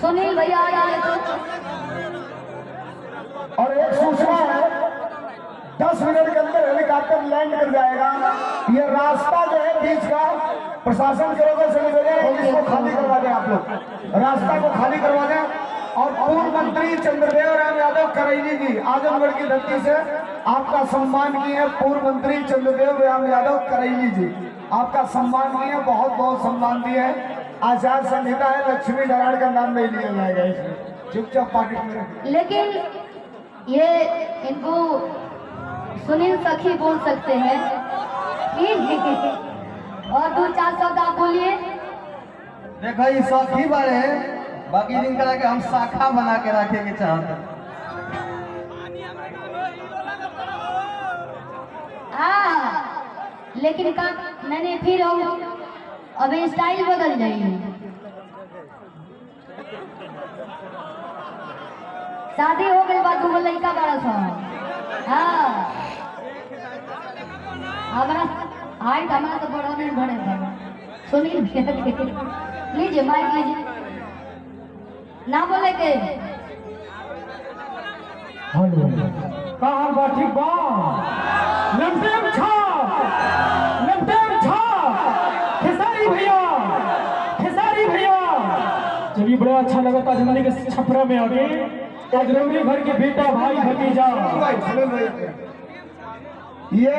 सुनील भैया आइए तो। और एक सूचना है, 10 मिनट के अंदर हेलीकॉप्टर लैंड कर जाएगा। ये रास्ता जो है बीच का प्रशासन की ओर से निवेदन है कि इसको खाली करवा दें, आप लोग रास्ता को खाली करवा दें। और पूर्व मंत्री चंद्रदेव राम यादव करैली जी आजमगढ़ की धरती से आपका सम्मान किए हैं। पूर्व मंत्री चंद्रदेव राम यादव करैली जी आपका सम्मान किए, बहुत बहुत सम्मान दिए हैं। आचार संहिता है, लक्ष्मी नारायण का नाम नहीं लिया जाएगा इसमें, चुपचाप पॉकेट में रखें। लेकिन ये इनको सुनील सखी बोल सकते हैं। और 2-4 शब्द आप बोलिए। देखो ये सखी बारे, बाकी दिन करा के हम शाखा बना के रखे के चाहते। लेकिन का नहीं फिर हम अभी स्टाइल बदल जाइए। शादी हो गई बात वो लड़का बड़ा सा। हाँ हमारा हाइट हमारा तो बड़ा नहीं बड़े था। सुनिए लीजिए माइक लीजिए, ना बोले के हेलो कहाँ बा? ठीक बा? लमटेम छा खेसारी भैया, खेसारी भैया। चलिए बड़ा अच्छा लगा था जमाने के छपरा में आगे आज रंगली भर के बेटा भाई भतीजा। ये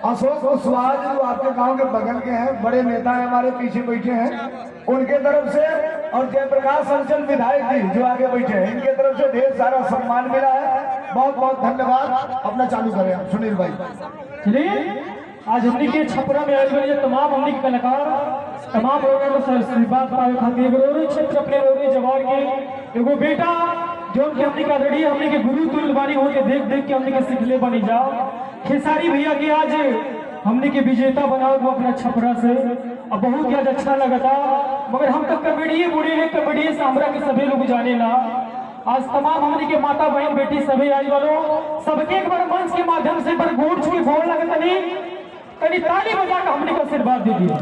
अशोक कुशवाहा जो आपके गांव के बगल के हैं, बड़े नेता हैं, हमारे पीछे बैठे हैं, उनके तरफ से और जयप्रकाश अंचल विधायक जी जो आगे बैठे हैं, इनके तरफ से ढेर सारा सम्मान मिला है। बहुत बहुत धन्यवाद। अपना चालू करें आप सुनील भाई। चलिए आज हमने के छपरा में आए हुए तमाम हमने के कलाकार तमाम लोगों को आशीर्वाद पाए खातिर रोरी क्षेत्र अपने रोरी जवार के एगो बेटा जो कि हमने का रेडी हमने के गुरु तुल्य बानी हो के देख देख के हमने के सिखले बनी जाओ। खेसारी भैया के आज हमने के विजेता बनाओ वो अपना छपरा से अब बहुत ही आज अच्छा लगा था। मगर हम तो कबड्डी बुढ़ी कबड्डी से हमरा के सभी लोग जाने ला। आज तमाम हमने के माता बहन बेटी सभी आई वालों सबके एक बार मंच के माध्यम से पर गोड़ छुई फोड़ लगता नहीं कहीं ताली बजा कर हमने को आशीर्वाद दे दिया।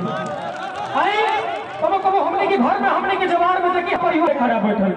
आई कबो कबो हमने के घर में हमने के जवान में देखिए परिवार खड़ा बैठल।